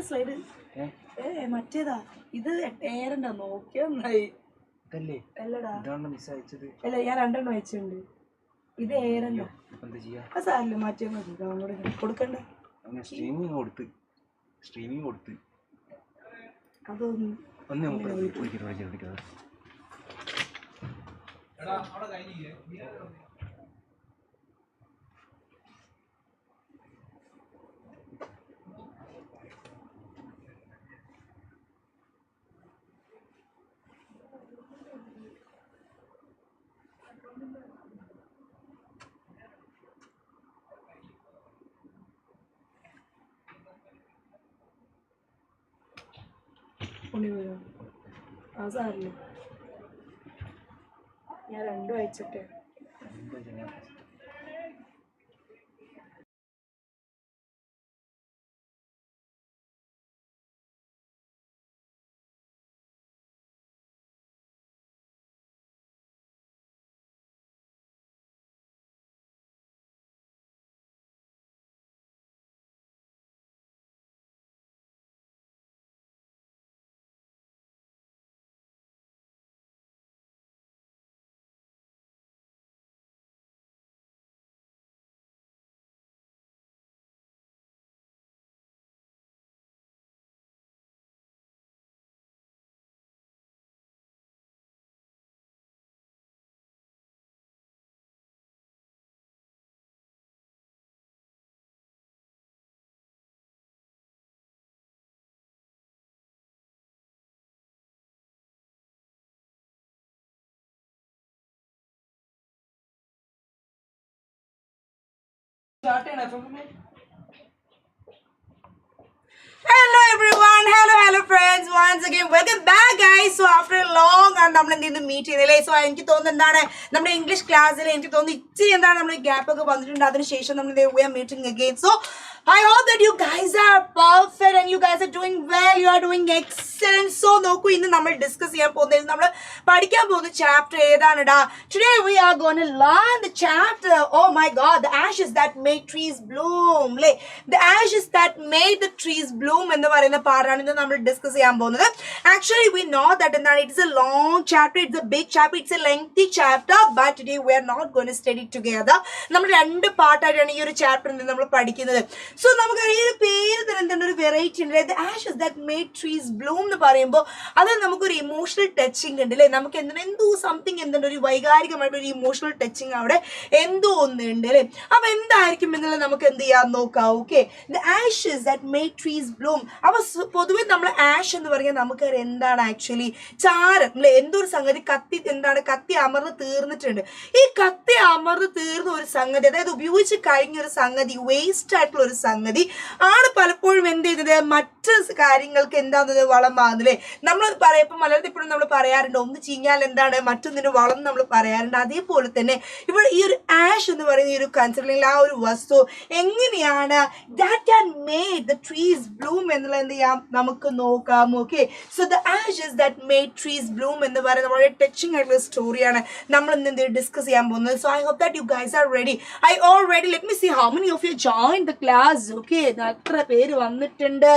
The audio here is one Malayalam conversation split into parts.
സ്ലൈഡ് മറ്റേതാ ഇത് ഏറെണ്ടാ നോക്കിയായി അല്ല ഞാൻ 2 എണ്ണം അയച്ചിട്ടുണ്ട് ഇത് ഏറെണ്ടാ സാരല്ല മാറ്റിയാൽ മതി ഡൗൺലോഡ് കൊടുക്കണ്ടേ അതൊന്നും സാറില്ല ഞാൻ 2 അയച്ചിട്ടേ Hello everyone, hello friends, once again welcome back guys. So after a long and നമ്മൾ എന്തെങ്കിലും മീറ്റ് ചെയ്തില്ലേ. സോ എനിക്ക് തോന്നുന്നത് എന്താണ് നമ്മുടെ ഇംഗ്ലീഷ് ക്ലാസ്സിൽ എനിക്ക് തോന്നുന്നു ഇച്ചിരി എന്താണ് നമ്മൾ ഗ്യാപ്പ് ഒക്കെ വന്നിട്ടുണ്ട്. അതിനുശേഷം നമ്മൾ we are meeting again. So I hope that you guys are perfect and you guys are doing well. You are doing excellent. So നോക്കൂ ഇന്ന് നമ്മൾ ഡിസ്കസ് ചെയ്യാൻ പോകുന്നത് നമ്മൾ പഠിക്കാൻ പോകുന്ന chapter ഏതാണെടാ. Today we are going to learn the chapter. Oh my god, the ashes that made trees bloom. Le the ashes that made the trees bloom എന്ന് പറയുന്ന പാഠമാണ് ഇന്ന് നമ്മൾ ഡിസ്കസ് ചെയ്യാൻ പോകുന്നത്. Actually we know that എന്താണ് it is a long chapter, it's a big chapter, it's a lengthy chapter, but today we are not going to study together. നമ്മൾ 2 പാർട്ടായിട്ടാണ് ഈ ഒരു ചാപ്റ്ററിൽ നമ്മൾ പഠിക്കുന്നത്. സോ നമുക്ക് ഈ ഒരു പേര് തന്നെ എന്താണ് ഒരു വെറൈറ്റി ഉണ്ട്. The ashes that made trees bloom എന്ന് പറയുമ്പോൾ അത് നമുക്കൊരു ഇമോഷണൽ ടച്ചിങ് ഉണ്ട് അല്ലേ. നമുക്ക് എന്തോ സംതിങ് എന്തുണ്ട് ഒരു വൈകാരികമായിട്ട് ഒരു ഇമോഷണൽ ടച്ചിങ് അവിടെ എന്തോ ഒന്നുണ്ട് അല്ലേ. അപ്പൊ എന്തായിരിക്കും എന്നുള്ളത് നമുക്ക് എന്ത് ചെയ്യാൻ നോക്കാം. Okay, the ashes that made trees bloom. അപ്പൊ പൊതുവെ നമ്മൾ ആഷ് എന്ന് പറഞ്ഞാൽ നമുക്കറിയാം എന്താണ് ആക്ച്വലി ചാരം അല്ലെ. എന്തോ ഒരു സംഗതി കത്തി അമർന്ന് തീർന്നിട്ടുണ്ട്. ഈ കത്തി അമർന്ന് തീർന്ന ഒരു സംഗതി, അതായത് ഉപയോഗിച്ച് കഴിഞ്ഞ ഒരു സംഗതി, വേസ്റ്റ് ആയിട്ടുള്ള ഒരു സംഗതി ആണ് പലപ്പോഴും എന്ത് ചെയ്യുന്നത് മറ്റ് കാര്യങ്ങൾക്ക് എന്താകുന്നത് വളമാകുന്നില്ലേ. നമ്മളത് പറയപ്പോൾ മലയാളത്തിൽ ഇപ്പോഴും നമ്മൾ പറയാറുണ്ട് ഒന്ന് ചീഞ്ഞാൽ എന്താണ് മറ്റൊന്നിന് വളം നമ്മൾ പറയാറുണ്ട്. അതേപോലെ തന്നെ ഇവിടെ ഈ ഒരു ആഷ് എന്ന് പറയുന്ന ഈ ഒരു കൺസെപ്റ്റ് ആ ഒരു വസ്തു എങ്ങനെയാണ് that can make the trees bloom എന്നുള്ളത് എന്ത് ചെയ്യാം നമുക്ക് നോക്കാം. Okay, so the ashes that made trees bloom എന്ന് പറയുന്നത് വളരെ ടച്ചിങ് ആയിട്ടുള്ള സ്റ്റോറിയാണ് നമ്മൾ ഇന്ന് എന്ത് ഡിസ്കസ് ചെയ്യാൻ പോകുന്നത്. So I hope that you guys are ready. I all ready. Let me see how many of you joined the class. Okay, എത്ര പേര് വന്നിട്ടുണ്ട്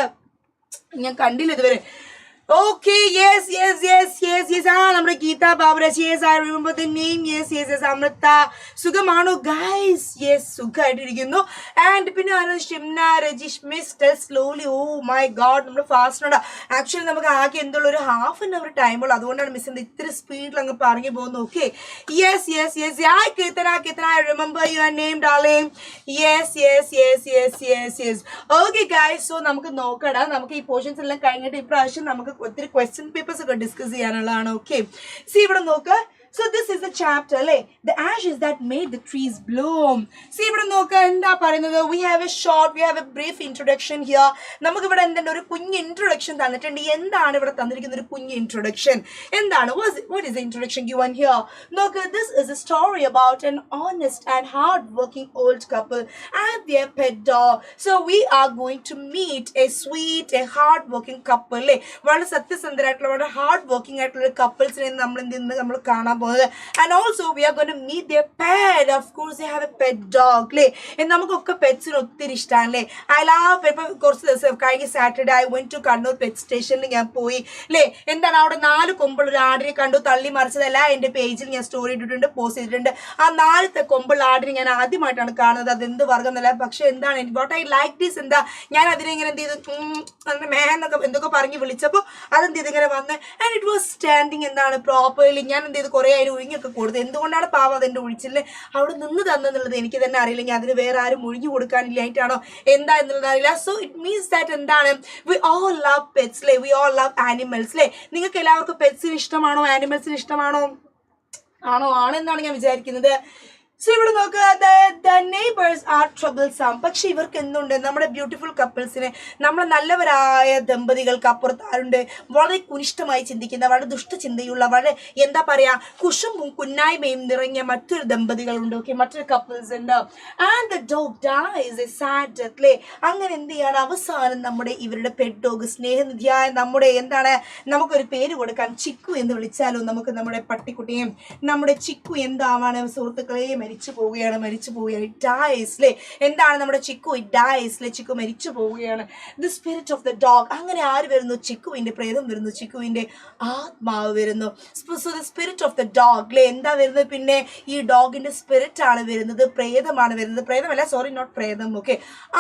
ഞാൻ കണ്ടില്ല ഇതുവരെ. Okay, yes. നമ്മുടെ Geetha Baburaj. Yes, I remember the name. Yes. Amrita. സുഖമാണോ guys? Yes, സുഖമായിട്ടിരിക്കുന്നു. ആൻഡ് പിന്നെ ഷിംന, രജിഷ്, മിസ് സ്ലോലി. ഓ മൈ ഗോഡ്, നമ്മൾ ഫാസ്റ്റ് ആണ്. ആക്ച്വലി നമുക്ക് ആകെ എന്തുള്ള ഒരു ഹാഫ് ആൻ അവർ ടൈമുള്ളൂ. അതുകൊണ്ടാണ് മിസ് എന്ത് ഇത്ര സ്പീഡിൽ അങ്ങ് പറഞ്ഞു പോകുന്നു. Okay, yes. Keerthana, I remember your name darling. Yes. Okay guys, so നമുക്ക് നോക്കടാ. നമുക്ക് ഈ പോർഷൻസ് എല്ലാം കഴിഞ്ഞിട്ട് ഇപ്രാവശ്യം നമുക്ക് ഒത്തിരി ക്വസ്റ്റ്യൻ പേപ്പേഴ്സ് ഒക്കെ ഡിസ്കസ് ചെയ്യാനുള്ളതാണ്. ഓക്കെ, സി ഇവിടെ നോക്ക്. So this is the chapter, the ashes that made the trees bloom. See ഇവിടെ നോക്ക എന്താ പറയുന്നത്. we have a brief introduction here. നമുക്ക് ഇവിടെ എന്താണ് ഒരു കുഞ്ഞ് ഇൻട്രൊഡക്ഷൻ തന്നിട്ടുണ്ട്. എന്താണ് ഇവിടെ തന്നിരിക്കുന്ന ഒരു കുഞ്ഞ് ഇൻട്രൊഡക്ഷൻ എന്താണ്? what is the introduction given here? നോക്ക്, this is a story about an honest and hard working old couple and their pet dog. So we are going to meet a sweet, a hard working couple. വളരെ സത്യസന്ധരായിട്ടുള്ള വളരെ ഹാർഡ് വർക്കിംഗ് ആയിട്ടുള്ള കപ്പിൾസിനെ നമ്മൾ കാണാൻ പോകുന്നത്. And also we are going to meet their pet. Of course they have a pet dog അല്ലേ. നമുക്കൊക്കെ പെറ്റ്സിന് ഒത്തിരി ഇഷ്ടമാണ് അല്ലേ. I love. ഇപ്പം കുറച്ച് ദിവസം കഴിഞ്ഞ Saturday I went to Kannur pet സ്റ്റേഷനിൽ ഞാൻ പോയി അല്ലേ. എന്താണ് അവിടെ 4 കൊമ്പുള്ള ഒരു ആടിനെ കണ്ടു. തള്ളി മറിച്ചതല്ല, എൻ്റെ പേജിൽ ഞാൻ സ്റ്റോറി ഇട്ടിട്ടുണ്ട്, പോസ്റ്റ് ചെയ്തിട്ടുണ്ട്. ആ 4 കൊമ്പുള്ള ആടിനെ ഞാൻ ആദ്യമായിട്ടാണ് കാണുന്നത്. അതെന്ത് വർഗ്ഗം എന്നല്ല, പക്ഷെ എന്താണ് വാട്ട് ഐ ലൈക്ക് ദിസ്, എന്താ ഞാൻ അതിനെ ഇങ്ങനെ എന്ത് ചെയ്തു മേന്നൊക്കെ എന്തൊക്കെ പറഞ്ഞ് വിളിച്ചപ്പോൾ അതെന്ത് ചെയ്ത് ഇങ്ങനെ വന്ന് ആൻഡ് ഇറ്റ് വാസ് സ്റ്റാൻഡിങ് എന്താണ് പ്രോപ്പർലി. ഞാൻ എന്ത് ചെയ്ത് കുറേ അതിന് ഒഴിഞ്ഞൊക്കെ കൊടുത്തു. എന്തുകൊണ്ടാണ് പാവം അതെൻ്റെ ഒഴിച്ചില്ലേ അവിടെ നിന്ന് തന്നെന്നുള്ളത് എനിക്ക് തന്നെ അറിയില്ല. ഞാൻ അതിന് വേറെ ആരും ഒഴിഞ്ഞു കൊടുക്കാനില്ലായിട്ടാണോ എന്താ എന്നുള്ളത് അറിയില്ല. സോ ഇറ്റ് മീൻസ് ദാറ്റ് എന്താണ് വി ഓൾ ലവ് പെറ്റ്സ് അല്ലേ, വി ഓൾ ലവ് ആനിമൽസ് അല്ലേ. നിങ്ങൾക്ക് എല്ലാവർക്കും പെറ്റ്സിന് ഇഷ്ടമാണോ, ആനിമൽസിന് ഇഷ്ടമാണോ? ആണെന്നാണ് ഞാൻ വിചാരിക്കുന്നത്. സോ ഇവിടെ നോക്കുക, നെയ്ബേഴ്സ് ആർ ട്രബിൾസം. പക്ഷെ ഇവർക്ക് എന്തുണ്ട്, നമ്മുടെ ബ്യൂട്ടിഫുൾ കപ്പിൾസിന്, നമ്മുടെ നല്ലവരായ ദമ്പതികൾക്ക് അപ്പുറത്ത് ആരുണ്ട്, വളരെ കുനിഷ്ടമായി ചിന്തിക്കുന്ന, വളരെ ദുഷ്ടചിന്തയുള്ള, വളരെ എന്താ പറയാ കുശുമ്പും കുന്നായ്മയും നിറഞ്ഞ മറ്റൊരു ദമ്പതികളുണ്ട്. ഓക്കെ, മറ്റൊരു കപ്പിൾസ് ഉണ്ട്. And the dog dies a sad death അല്ലേ. അങ്ങനെ എന്ത് ചെയ്യാണ്, അവസാനം നമ്മുടെ ഇവരുടെ പെറ്റ് ഡോഗ് സ്നേഹനിധിയായ നമ്മുടെ എന്താണ് നമുക്കൊരു പേര് കൊടുക്കാൻ ചിക്കു എന്ന് വിളിച്ചാലോ നമുക്ക് നമ്മുടെ പട്ടിക്കുട്ടിയും നമ്മുടെ ചിക്കു എന്താവാണ് സുഹൃത്തുക്കളെ മരിച്ചു പോവുകയാണ്. ഡൈസ് അല്ലേ. എന്താണ് നമ്മുടെ ചിക്കു ഡൈസ് അല്ലേ, ചിക്കു മരിച്ചു പോവുകയാണ്. The spirit of the dog. അങ്ങനെ ആര് വരുന്നു, ചിക്കുവിന്റെ പ്രേതം വരുന്നു, ചിക്കുവിന്റെ ആത്മാവ് വരുന്നു. So the spirit of the dog അല്ലേ. എന്താ വരുന്നത്, പിന്നെ ഈ ഡോഗിന്റെ സ്പിരിറ്റ് ആണ് വരുന്നത്, പ്രേതമാണ് വരുന്നത്. പ്രേതമല്ല, സോറി, നോട്ട് പ്രേതം, ഓക്കെ,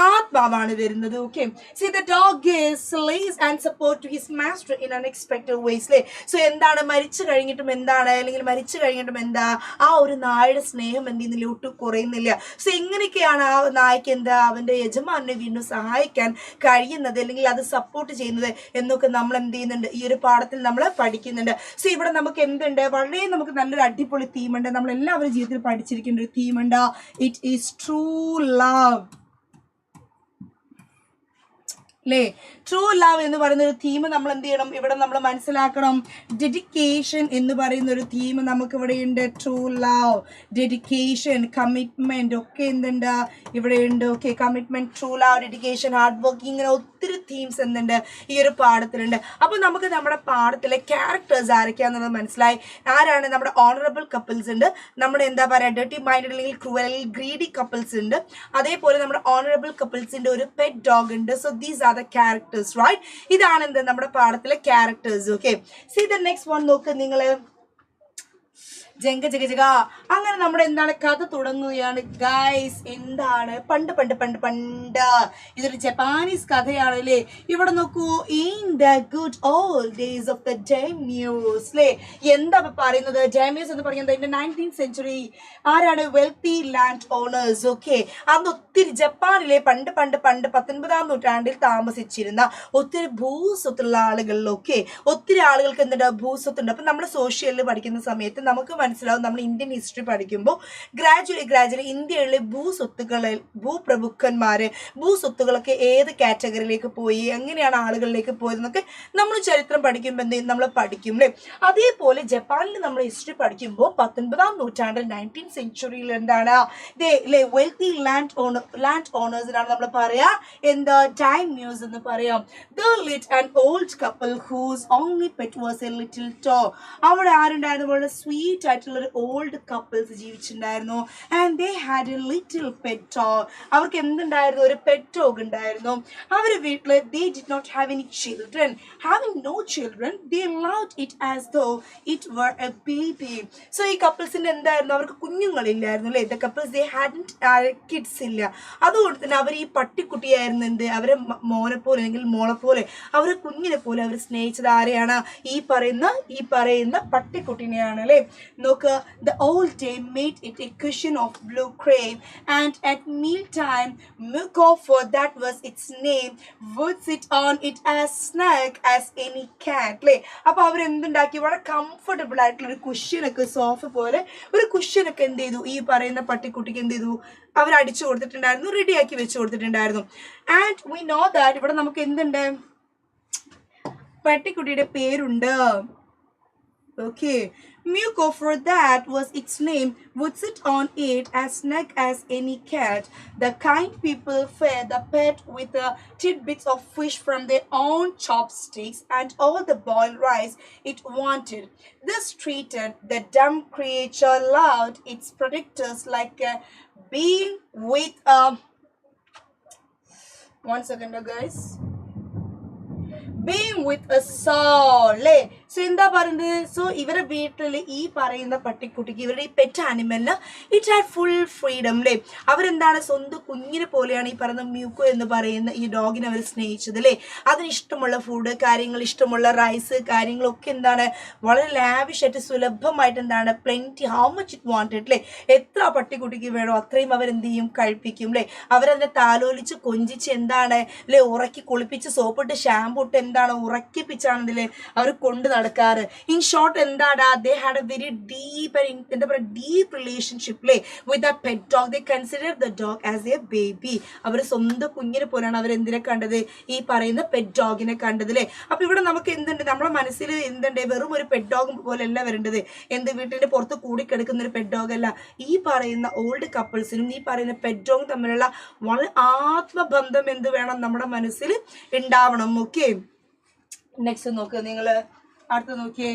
ആത്മാവാണ് വരുന്നത്. Okay, see the dog slays and support to his master in unexpected ways അല്ലേ. സോ എന്താണ് മരിച്ചു കഴിഞ്ഞിട്ടും എന്താണ്, അല്ലെങ്കിൽ മരിച്ചു കഴിഞ്ഞിട്ടും എന്താ ആ ഒരു നായുടെ സ്നേഹം എന്തെന്നില്ല, ഒട്ടും കുറയുന്നില്ല. സോ ഇങ്ങനെയൊക്കെയാണ് ആ നായ്ക്ക് എന്താ അവന്റെ യജമാനെ വീണ്ടും സഹായിക്കാൻ കഴിയുന്നത്, അല്ലെങ്കിൽ അത് സപ്പോർട്ട് ചെയ്യുന്നത് എന്നൊക്കെ നമ്മൾ എന്ത് ചെയ്യുന്നുണ്ട്, ഈ ഒരു പാഠത്തിൽ നമ്മൾ പഠിക്കുന്നുണ്ട്. സോ ഇവിടെ നമുക്ക് എന്തുണ്ട്, വളരെ നമുക്ക് നല്ലൊരു അടിപൊളി തീമുണ്ട്. നമ്മൾ എല്ലാവരും ജീവിതത്തിൽ പഠിച്ചിരിക്കേണ്ട ഒരു തീമുണ്ട്. ഇറ്റ് ഈസ് ട്രൂ ലവ് അല്ലേ. ട്രൂ ലവ് എന്ന് പറയുന്ന ഒരു തീം നമ്മൾ എന്ത് ചെയ്യണം, ഇവിടെ നമ്മൾ മനസ്സിലാക്കണം. ഡെഡിക്കേഷൻ എന്ന് പറയുന്ന ഒരു തീം നമുക്ക് ഇവിടെ ഉണ്ട്. ട്രൂ ലവ്, ഡെഡിക്കേഷൻ, കമ്മിറ്റ്മെന്റ് ഒക്കെ എന്തുണ്ട് ഇവിടെ ഉണ്ട്. Okay, commitment, true love, dedication, hard working, ഇങ്ങനെ ഒത്തിരി തീംസ് എന്തുണ്ട് ഈ ഒരു പാഠത്തിലുണ്ട്. അപ്പൊ നമുക്ക് നമ്മുടെ പാഠത്തിലെ ക്യാരക്ടേഴ്സ് ആരൊക്കെയാന്നുള്ളത് മനസ്സിലായി. ആരാണ് നമ്മുടെ ഓണറബിൾ കപ്പിൾസ് ഉണ്ട്, നമ്മുടെ എന്താ പറയുക ഡർട്ടി മൈൻഡഡ് അല്ലെങ്കിൽ ക്രൂവൽ അല്ലെങ്കിൽ ഗ്രീഡി കപ്പിൾസ് ഉണ്ട്, അതേപോലെ നമ്മുടെ ഓണറബിൾ കപ്പിൾസിന്റെ ഒരു പെറ്റ് ഡോഗ് ഉണ്ട്. So these are the characters, right. ഇതാണ് എന്ത് നമ്മുടെ പാഠത്തിലെ characters. Okay, see the next one നോക്ക് നിങ്ങൾ. ജങ്ക ജഗ ജഗ. അങ്ങനെ നമ്മുടെ എന്താണ് കഥ തുടങ്ങുകയാണ് ഗൈസ്. എന്താണ് പണ്ട് പണ്ട് പണ്ട് പണ്ട് ഇതൊരു ജപ്പാനീസ് കഥയാണ് അല്ലേ. ഇവിടെ നോക്കൂ, in the good old days of the ഡൈമ്യൂസ് അല്ലേ. എന്താ പറയുന്നത്, ഡൈമ്യൂസ് എന്ന് പറയുന്നത് ഇതിന്റെ 19th century ആരാണ്, വെൽത്തി ലാൻഡ് ഓണേഴ്സ്. ഓക്കെ, അന്ന് ഒത്തിരി ജപ്പാനിലെ പണ്ട് പണ്ട് പണ്ട് 19ാം നൂറ്റാണ്ടിൽ താമസിച്ചിരുന്ന ഒത്തിരി ഭൂസ്വത്തുള്ള ആളുകളിലൊക്കെ ഒത്തിരി ആളുകൾക്ക് എന്തുണ്ട്, ഭൂസ്വത്തുണ്ട്. അപ്പൊ നമ്മൾ സോഷ്യലിൽ പഠിക്കുന്ന സമയത്ത് നമുക്ക് മനസ്സിലാവും, നമ്മൾ ഇന്ത്യൻ ഹിസ്റ്ററി പഠിക്കുമ്പോൾ ഗ്രാജുവലി ഇന്ത്യയിലെ ഭൂപ്രഭുക്കന്മാര് ഭൂസ്വത്തുകളൊക്കെ ഏത് കാറ്റഗറിയിലേക്ക് പോയി, എങ്ങനെയാണ് ആളുകളിലേക്ക് പോയതെന്നൊക്കെ നമ്മൾ ചരിത്രം പഠിക്കുമ്പോൾ എന്ത് ചെയ്യും, നമ്മൾ പഠിക്കും അല്ലേ. അതേപോലെ ജപ്പാനിൽ നമ്മൾ ഹിസ്റ്ററി പഠിക്കുമ്പോൾ 19ാം നൂറ്റാണ്ടിൽ 19th century എന്താണ് വെൽത്തി ലാൻഡ് ഓണേഴ്സിനാണ് നമ്മൾ പറയാ എന്താ ഡൈമ്യൂസ് എന്ന് പറയാം. The lit an old couple whose only pet was a little dog. അവിടെ ആരുണ്ടായിരുന്നു, വളരെ സ്വീറ്റ് ആയിട്ടുള്ള ഒരു ഓൾഡ് കപ്പിൾസ് ജീവിച്ചിട്ടുണ്ടായിരുന്നു. And they had a little pet dog. അവർക്ക് എന്തുണ്ടായിരുന്നു, ഒരു പെറ്റ് ഡോഗ് ഉണ്ടായിരുന്നു. അവരുടെ വീട്ടില് they did not have any children. Having no children, they loved it as though it were a baby. So ഈ കപ്പിൾസിന്റെ എന്തായിരുന്നു, അവർക്ക് കുഞ്ഞുങ്ങളില്ലായിരുന്നു അല്ലേ. The couples they hadn't kids ഇല്ല. അതുകൊണ്ട് തന്നെ അവർ ഈ പട്ടിക്കുട്ടിയായിരുന്നു എന്ത്, അവരെ മോനെ പോലെ അല്ലെങ്കിൽ മോളെ പോലെ അവരെ കുഞ്ഞിനെ പോലെ അവർ സ്നേഹിച്ചത് ആരെയാണ്, ഈ പറയുന്ന പട്ടിക്കുട്ടിനെയാണ് അല്ലേ. നോക്ക്, the old dame made it a cushion of blue cream and at meal time Mugoffer, that was its name, would sit on it as snug as any cat അല്ലേ. അപ്പൊ അവർ എന്തുണ്ടാക്കി, വളരെ കംഫർട്ടബിൾ ആയിട്ടുള്ള ഒരു കുഷ്യനൊക്കെ, സോഫ പോലെ ഒരു കുഷ്യനൊക്കെ എന്ത് ചെയ്തു, ഈ പറയുന്ന പട്ടിക്കുട്ടിക്ക് എന്ത് ചെയ്തു, അവർ അടിച്ചു കൊടുത്തിട്ടുണ്ടായിരുന്നു, റെഡിയാക്കി വെച്ച് കൊടുത്തിട്ടുണ്ടായിരുന്നു. ആൻഡ് വി നോ ദാറ്റ് ഇവിടെ നമുക്ക് എന്തുണ്ട്, പട്ടിക്കുട്ടിയുടെ പേരുണ്ട്. Okay, Muko, for that was its name, would sit on it as snug as any cat. The kind people fed the pet with tidbits of fish from their own chopsticks and all the boiled rice it wanted. This treated the dumb creature loved its protectors like a being with a... One second, guys. Being with a soul. So എന്താ പറയുന്നത്, സോ ഇവരെ വീട്ടിൽ ഈ പറയുന്ന പട്ടിക്കുട്ടിക്ക് ഇവരുടെ ഈ പെറ്റ് ആനിമലിന് ഇറ്റ് ഹാഡ് ഫുൾ ഫ്രീഡം അല്ലേ. അവരെന്താണ് സ്വന്തം കുഞ്ഞിനെ പോലെയാണ് ഈ പറയുന്ന മ്യൂക്കോ എന്ന് പറയുന്ന ഈ ഡോഗിനെ അവർ സ്നേഹിച്ചത് അല്ലേ. അതിന് ഇഷ്ടമുള്ള ഫുഡ് കാര്യങ്ങൾ, ഇഷ്ടമുള്ള റൈസ് കാര്യങ്ങളൊക്കെ എന്താണ് വളരെ ലാവിഷായിട്ട് സുലഭമായിട്ട് എന്താണ് plenty how much it wanted അല്ലേ. എത്ര പട്ടിക്കുട്ടിക്ക് വേണോ അത്രയും അവരെന്ത് ചെയ്യും കഴിപ്പിക്കും അല്ലേ. അവരതിനെ താലോലിച്ച് കൊഞ്ചിച്ച് എന്താണ് അല്ലേ ഉറക്കി കുളിപ്പിച്ച് സോപ്പിട്ട് ഷാമ്പു ഇട്ട് എന്താണ് ഉറക്കിപ്പിച്ചാണെന്നില്ലേ അവർ കൊണ്ട് നടക്കാറ്. ഇൻ ഷോർട്ട് എന്താടാ, they had a very deep എന്താ പറയുക ഡീപ്പ് റിലേഷൻഷിപ്പ് അല്ലേ with the pet dog. They consider the dog as a baby. അവർ സ്വന്തം കുഞ്ഞിനെ പോലെയാണ് അവരെന്തിനെ കണ്ടത്, ഈ പറയുന്ന പെറ്റ് ഡോഗിനെ കണ്ടത് അല്ലേ. അപ്പൊ ഇവിടെ നമുക്ക് എന്തുണ്ട്, നമ്മുടെ മനസ്സിൽ എന്തുണ്ട്, വെറും ഒരു പെറ്റ് ഡോഗ് പോലെയല്ല വരേണ്ടത്. എന്ത് വീട്ടിന്റെ പുറത്ത് കൂടിക്കിടക്കുന്ന ഒരു പെറ്റ് ഡോഗ് അല്ല. ഈ പറയുന്ന ഓൾഡ് കപ്പിൾസിനും ഈ പറയുന്ന പെറ്റ് ഡോഗും തമ്മിലുള്ള വളരെ ആത്മബന്ധം എന്ത് വേണം നമ്മുടെ മനസ്സിൽ ഉണ്ടാവണം. ഓക്കെ, നെക്സ്റ്റ് നോക്കുക നിങ്ങൾ, അടുത്ത് നോക്കിയേ.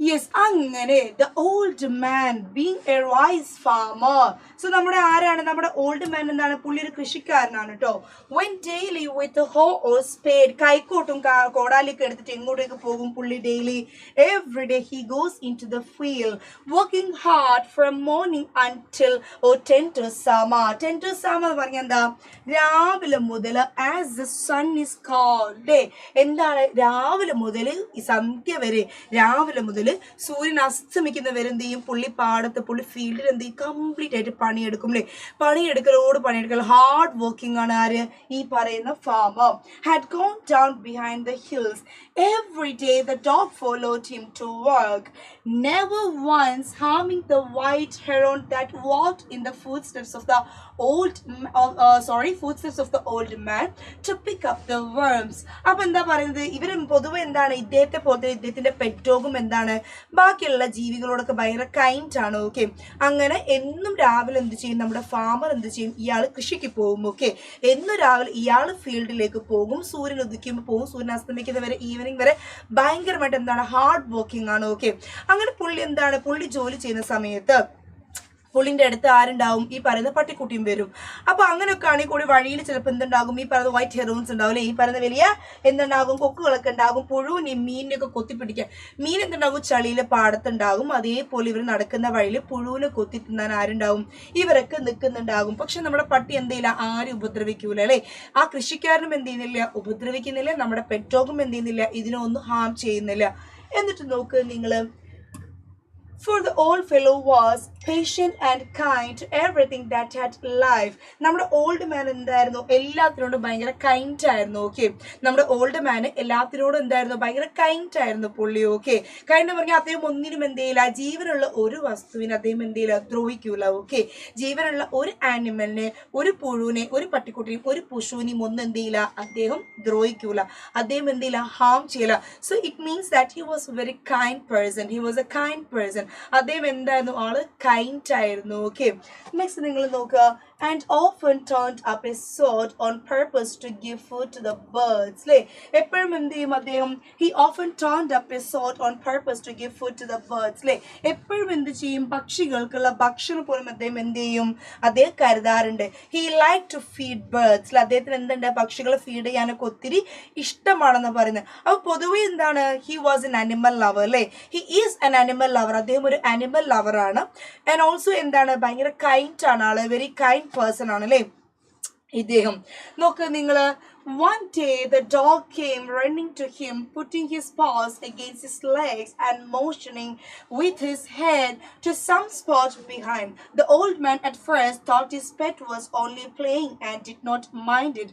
യെസ്, അങ്ങനെ the old man being a rice farmer. So നമ്മുടെ ആരാണ്, നമ്മുടെ ഓൾഡ് മാൻ എന്താണ്, പുള്ളി ഒരു കൃഷിക്കാരനാണ് കേട്ടോ. വെൻ ഡെയിലി വിത്ത് ഹോ ഓർ സ്പേഡ്, കൈക്കോട്ടും കോടാലിയൊക്കെ എടുത്തിട്ട് എങ്ങോട്ടേക്ക് പോകും പുള്ളി daily. Every day he goes in to the field working hard from morning until 10 to summer. 10 to summer എന്ന് പറഞ്ഞാൽ എന്താ, രാവിലെ മുതൽ as the sun is cold. എന്താണ് രാവിലെ മുതൽ ഈ സന്ധ്യ വരെ, രാവിലെ മുതൽ സൂര്യൻ അസ്തമിക്കുന്ന വരെ എന്ത് ചെയ്യും പുള്ളി പാടത്ത് പുള്ളി ഫീൽഡിൽ എന്ത് ചെയ്യും കംപ്ലീറ്റ് ആയിട്ട് പണിയെടുക്കും അല്ലേ. പണിയെടുക്കൽ ഹാർഡ് വർക്കിംഗ് ആണ് ആര്, ഈ പറയുന്ന farmer. Had gone down behind the hills every day the dog followed him to work, never once harming the white heron that walked in the footsteps of the old man to pick up the worms. അപ്പൊ എന്താ പറയുന്നത്, ഇവര് പൊതുവെ എന്താണ് ഇദ്ദേഹത്തെ പോലെ ഇദ്ദേഹത്തിന്റെ പെറ്റ് ഡോഗും എന്താണ് ബാക്കിയുള്ള ജീവികളോടൊക്കെ ഭയങ്കര കൈൻഡ് ആണ്. ഓക്കെ, അങ്ങനെ എന്നും രാവിലെ എന്ത് ചെയ്യും നമ്മുടെ ഫാമർ എന്ത് ചെയ്യും, ഇയാൾ കൃഷിക്ക് പോകും. ഓക്കെ, എന്നും രാവിലെ ഇയാൾ ഫീൽഡിലേക്ക് പോകും, സൂര്യൻ ഉദിക്കുമ്പോൾ പോകും, സൂര്യൻ അസ്തമിക്കുന്ന വരെ ഈവനിങ് വരെ ഭയങ്കരമായിട്ട് എന്താണ് ഹാർഡ് വർക്കിംഗ് ആണ്. ഓക്കെ, അങ്ങനെ പുള്ളി ജോലി ചെയ്യുന്ന സമയത്ത് പുള്ളിൻ്റെ അടുത്ത് ആരുണ്ടാവും, ഈ പറയുന്ന പട്ടിക്കുട്ടിയും വരും. അപ്പൊ അങ്ങനെയൊക്കെ ആണെങ്കിൽ കൂടി വഴിയിൽ ചിലപ്പോൾ എന്തുണ്ടാകും, ഈ പറയുന്ന വൈറ്റ് ഹെറോൺസ് ഉണ്ടാവും അല്ലെ, ഈ പറയുന്ന വലിയ എന്തുണ്ടാകും കൊക്കുകളൊക്കെ ഉണ്ടാകും, പുഴുവിനെയും മീനിനെയൊക്കെ കൊത്തിപ്പിടിക്കാൻ. മീൻ എന്തുണ്ടാകും ചളിയിലെ പാടത്തുണ്ടാകും. അതേപോലെ ഇവർ നടക്കുന്ന വഴിയിൽ പുഴുവിനെ കൊത്തി തിന്നാൻ ആരുണ്ടാവും, ഇവരൊക്കെ നിൽക്കുന്നുണ്ടാകും. പക്ഷെ നമ്മുടെ പട്ടി എന്ത് ചെയ്യില്ല, ആരും ഉപദ്രവിക്കൂല അല്ലെ. ആ കൃഷിക്കാരനും എന്ത് ചെയ്യുന്നില്ല, ഉപദ്രവിക്കുന്നില്ല. നമ്മുടെ പെറ്റോഗും എന്ത് ചെയ്യുന്നില്ല, ഇതിനൊന്നും ഹാം ചെയ്യുന്നില്ല. എന്നിട്ട് നോക്ക് നിങ്ങള്, for the old fellow was patient and kind to everything that had life. നമ്മുടെ ഓൾഡ് മാൻ എന്തായിരുന്നു, എല്ലാത്തിനോടും ഭയങ്കര കൈൻഡ് ആയിരുന്നു. ഓക്കെ, നമ്മുടെ ഓൾഡ് മാൻ എല്ലാത്തിനോടും എന്തായിരുന്നു, ഭയങ്കര കൈൻഡ് ആയിരുന്നു പുള്ളി. ഓക്കെ, കൈൻഡ് എന്ന് പറഞ്ഞാൽ അദ്ദേഹം ഒന്നിനും എന്ത് ചെയ്യില്ല, ജീവനുള്ള ഒരു വസ്തുവിനെ അദ്ദേഹം എന്ത് ചെയ്യില്ല, ദ്രോഹിക്കൂല. ഓക്കെ, ജീവനുള്ള ഒരു ആനിമലിനെ, ഒരു പുഴുവിനെ, ഒരു പട്ടിക്കുട്ടിയും ഒരു പശുവിനെയും ഒന്നും എന്ത് ചെയ്യില്ല, അദ്ദേഹം ദ്രോഹിക്കൂല, അദ്ദേഹം എന്ത് ചെയ്യില്ല, ഹാം ചെയ്യില്ല. So it means that he was very kind person, he was A kind person. അദ്ദേഹം എന്തായിരുന്നു, ആള് കൈൻഡ് ആയിരുന്നു. ഓക്കെ, നെക്സ്റ്റ് നിങ്ങൾ നോക്കുക. And often turned up a sword on purpose to give food to the birds. അല്ലേ, എപ്പോഴും എന്ത് ചെയ്യും അദ്ദേഹം, he often turned up a sword on purpose to give food to the birds. അല്ലേ, എപ്പോഴും എന്ത് ചെയ്യും, പക്ഷികൾക്കുള്ള ഭക്ഷണം പോലും അദ്ദേഹം എന്ത് ചെയ്യും, അദ്ദേഹം കരുതാറുണ്ട്. he liked to feed birds. അല്ലെ, അദ്ദേഹത്തിന് എന്തുണ്ട്, പക്ഷികളെ ഫീഡ് ചെയ്യാനൊക്കെ ഒത്തിരി ഇഷ്ടമാണെന്ന് പറയുന്നത്. അപ്പൊ പൊതുവെ എന്താണ്, he was an animal lover. അല്ലേ, he is an animal lover. അദ്ദേഹം ഒരു ആനിമൽ ലവർ ആണ്. ആൻഡ് ഓൾസോ എന്താണ്, ഭയങ്കര കൈൻഡ് ആണ് ആള്, വെരി കൈൻഡ് പേഴ്സൺ ആണ് അല്ലേ ഇദ്ദേഹം. നോക്ക് നിങ്ങള്, one day the dog came running to him, putting his paws against his legs and motioning with his head to some spot behind. The old man at first thought his pet was only playing and did not mind it,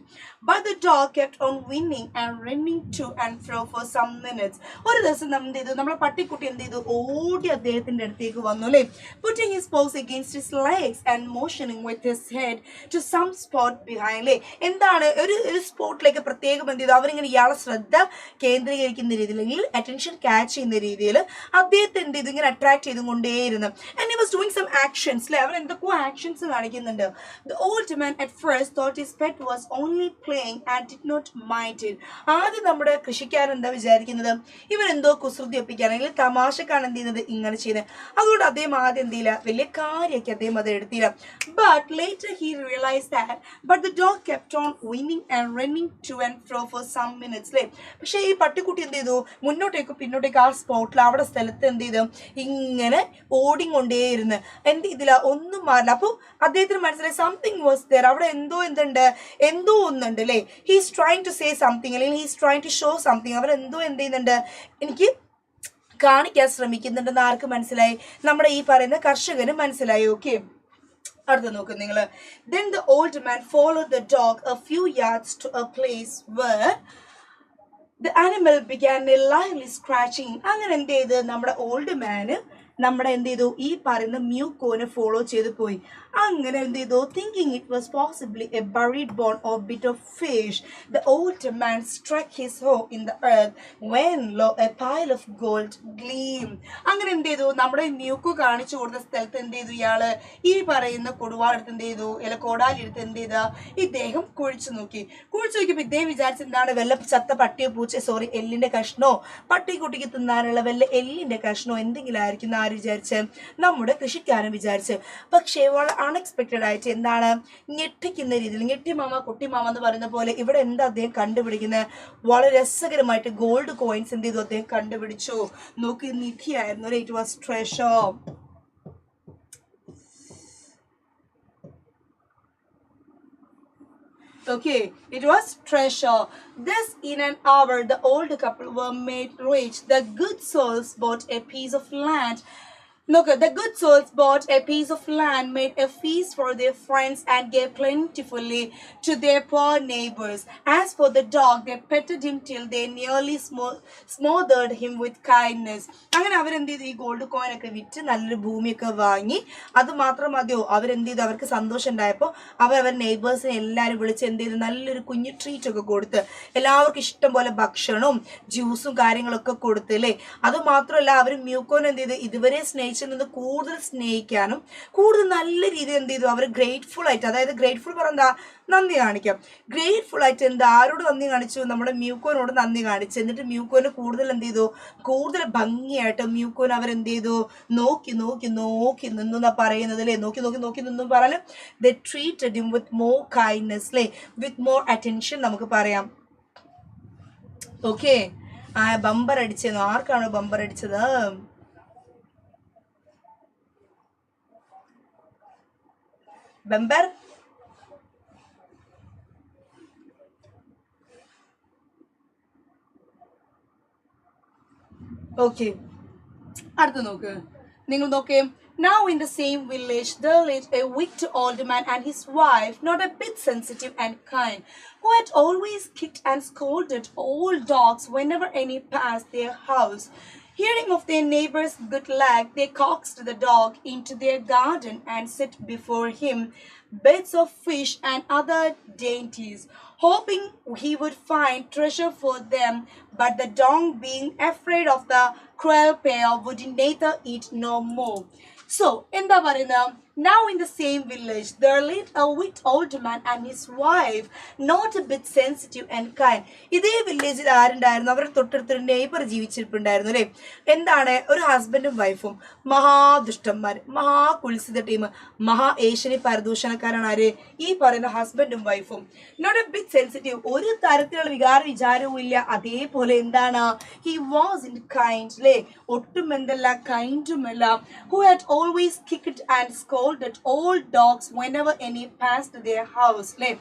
but the dog kept on winning and running to and fro for some minutes. ഒരു ദിവസം നമ്മുടെ പട്ടിക്കുട്ടി എന്ത് ചെയ്തു, ഓടി അദ്ദേഹത്തിന്റെ അടുത്തേക്ക് വന്നു അല്ലേ, putting his paws against his legs and motioning with his head to some spot behind. അല്ലേ, എന്താണ് ഒരു സ്പോട്ടിലേക്ക് പ്രത്യേകം എന്ത് ചെയ്തു, അവരിങ്ങനെ ഇയാളെ ശ്രദ്ധ കേന്ദ്രീകരിക്കുന്ന രീതിയിൽ അല്ലെങ്കിൽ അറ്റൻഷൻ ക്യാച്ച് ചെയ്യുന്ന രീതിയിൽ അദ്ദേഹത്തെ എന്ത് ചെയ്തു, ഇങ്ങനെ അട്രാക്ട് ചെയ്തുകൊണ്ടേയിരുന്നു. And he was doing some actions അല്ലെ, അവർ എന്തൊക്കെയോ ആക്ഷൻസ് കാണിക്കുന്നുണ്ട്. The old man at first thought his pet was only playing and did not mind it. ആദ്യം നമ്മുടെ കൃഷിക്കാരൻ എന്താ വിചാരിക്കുന്നത്, ഇവരെന്തോ കുസൃതി ഒപ്പിക്കുകയാണെങ്കിൽ തമാശക്കാണ് എന്ത് ചെയ്യുന്നത് ഇങ്ങനെ ചെയ്യുന്നത്. അതുകൊണ്ട് അദ്ദേഹം ആദ്യം എന്ത് ചെയ്യില്ല, വലിയ കാര്യമൊക്കെ അദ്ദേഹം അത് എടുത്തില്ല. But later he realized that but the dog kept on winning and running to and fro for some minutes അല്ലേ. പക്ഷേ ഈ പട്ടിക്കുട്ടി എന്ത് ചെയ്തു, മുന്നോട്ടേക്ക് പിന്നോട്ടേക്ക് ആ സ്പോട്ടിൽ അവിടെ സ്ഥലത്ത് എന്ത് ചെയ്തു, ഇങ്ങനെ ഓടിക്കൊണ്ടേയിരുന്നു. എന്ത് ചെയ്തില്ല, ഒന്നും മാറില്ല. അപ്പോൾ അദ്ദേഹത്തിന് മനസ്സിലായി സംതിങ് വാസ് ദെയർ, അവിടെ എന്തോ ഒന്നുണ്ട് അല്ലേ. He's trying to say something അല്ലെങ്കിൽ he's trying to show something. അവരെന്തോ എന്ത് ചെയ്യുന്നുണ്ട്, എനിക്ക് കാണിക്കാൻ ശ്രമിക്കുന്നുണ്ടെന്ന് ആർക്ക് മനസ്സിലായി, നമ്മുടെ ഈ പറയുന്ന കർഷകന് മനസ്സിലായി. ഓക്കെ, അടുത്ത നോക്ക് നിങ്ങൾ. Then the old man followed the dog a few yards to a place where the animal began a lively scratching. അങ്ങനെ എന്ത് ചെയ്ത് നമ്മുടെ ഓൾഡ് മാന് നമ്മുടെ എന്ത് ചെയ്തു, ഈ പറയുന്ന മ്യൂക്കോനെ ഫോളോ ചെയ്ത് പോയി. അങ്ങനെ എന്ത് ചെയ്തു, thinking it was possibly a buried bone or bit of fish, the old man struck his hoe in the earth when lo a pile of gold gleam. അങ്ങനെ എന്ത് ചെയ്തു, നമ്മുടെ മ്യൂക്കോ കാണിച്ചു കൊടുത്ത സ്ഥലത്ത് എന്ത് ചെയ്തു, ഇയാള് ഈ പറയുന്ന കൊടുവാളെടുത്ത് എന്ത് ചെയ്തു, അല്ല കോടാലിയെടുത്ത് എന്ത് ചെയ്ത, ഇദ്ദേഹം കുഴിച്ചു നോക്കിയപ്പോൾ ഇദ്ദേഹം വിചാരിച്ച എന്താണ്, വല്ല ചത്ത പട്ടിയോ എല്ലിന്റെ കഷ്ണോ, പട്ടിക്കുട്ടിക്ക് തിന്നാനുള്ള വല്ല എല്ലിന്റെ കഷ്ണോ എന്തെങ്കിലും ആയിരിക്കും ആര് വിചാരിച്ച്, നമ്മുടെ കൃഷിക്കാരൻ വിചാരിച്ച്. പക്ഷേ വളരെ അൺഎക്സ്പെക്റ്റഡ് ആയിട്ട് എന്താണ്, ഞെട്ടിക്കുന്ന രീതിയിൽ, ഞെട്ടിമാമ കുട്ടിമാമ എന്ന് പറയുന്ന പോലെ ഇവിടെ എന്താ അദ്ദേഹം കണ്ടുപിടിക്കുന്നത്, വളരെ രസകരമായിട്ട് ഗോൾഡ് കോയിൻസ് എന്ത് ചെയ്തു അദ്ദേഹം കണ്ടുപിടിച്ചു. നോക്കി, നിധിയായിരുന്നു. It was treasure. Okay, it was treasure. This in an hour the old couple were made rich. The good souls bought a piece of land. Look, the good souls bought a piece of land, made a feast for their friends, and gave plentifully to their poor neighbors. As for the dog, they petted him till they nearly smothered him with kindness. അങ്ങനെ അവരെന്ത് ചെയ്തു, ഈ ഗോൾഡ് കോയിൻ ഒക്കെ വിറ്റ് നല്ലൊരു ഭൂമിയൊക്കെ വാങ്ങി. അത് മാത്രം മതിയോ, അവരെന്ത് ചെയ്തു, അവർക്ക് സന്തോഷം ഉണ്ടായപ്പോൾ അവർ നെയ്ബേഴ്സിനെ എല്ലാവരും വിളിച്ച് എന്ത് ചെയ്തു, നല്ലൊരു കുഞ്ഞു ട്രീറ്റ് ഒക്കെ കൊടുത്ത് എല്ലാവർക്കും ഇഷ്ടം പോലെ ഭക്ഷണവും ജ്യൂസും കാര്യങ്ങളൊക്കെ കൊടുത്ത് അല്ലേ. അത് മാത്രമല്ല അവർ മ്യൂക്കോനെ എന്ത് ചെയ്ത്, ഇതുവരെ നിന്ന് കൂടുതൽ സ്നേഹിക്കാനും കൂടുതൽ നല്ല രീതിയിൽ എന്ത് ചെയ്തു, അവർ ഗ്രേറ്റ്ഫുൾ ആയിട്ട്, അതായത് ഗ്രേറ്റ്ഫുൾ പറഞ്ഞാ നന്ദി കാണിക്കാം, ഗ്രേറ്റ്ഫുൾ ആയിട്ട് എന്താ ആരോട് നന്ദി കാണിച്ചു, നമ്മുടെ മ്യൂക്കോനോട് നന്ദി കാണിച്ചു. എന്നിട്ട് മ്യൂക്കോന് കൂടുതൽ എന്ത് ചെയ്തു, കൂടുതൽ ഭംഗിയായിട്ട് മ്യൂക്കോൻ അവരെന്ത് ചെയ്തു, നോക്കി നോക്കി നോക്കി നിന്നു എന്നാ പറയുന്നത് അല്ലേ. നോക്കി നോക്കി നോക്കി നിന്നു പറഞ്ഞാൽ they treated him with more kindness അല്ലേ, with more attention നമുക്ക് പറയാം. ഓക്കെ, ബമ്പർ അടിച്ചെന്നു. ആർക്കാണോ ബമ്പർ അടിച്ചത്, ബമ്പർ? ഓക്കെ, അടുത്ത് നോക്ക്, നിങ്ങൾ നോക്കേ. Now in the same village there lived a wicked old man and his wife, not a bit sensitive and kind, who had always kicked and scolded all dogs whenever any passed their house. Hearing of their neighbor's good luck, they coaxed the dog into their garden and set before him beds of fish and other dainties, hoping he would find treasure for them. But the dog, being afraid of the cruel pair, would neither eat nor more. So, എന്താ പറയുന്നത്, now in the same village there lived a wicked old man and his wife, not a bit sensitive and kind. ഇതേ വില്ലേജിൽ ആരുണ്ടായിരുന്നു, അവരുടെ തൊട്ടടുത്തൊരു നെയ്ബർ ജീവിച്ചിട്ടുണ്ടായിരുന്നു അല്ലേ. എന്താണ്, ഒരു ഹസ്ബൻഡും വൈഫും, മഹാദുഷ്ടന്മാർ, മഹാകുൽസിത ടീം, മഹാ ഏഷ്യനി പരദൂഷണക്കാരാണ് ആര്, ഈ പറയുന്ന ഹസ്ബൻഡും വൈഫും. നോട്ട് എ ബിറ്റ് സെൻസിറ്റീവ്, ഒരു തരത്തിലുള്ള വിചാരവും ഇല്ല. അതേപോലെ എന്താണ്, he wasn't kind അല്ലേ, ഒട്ടും എന്തല്ല, കൈൻഡുമല്ല. who had always kicked and scolded all dogs whenever any passed their house അല്ലേ.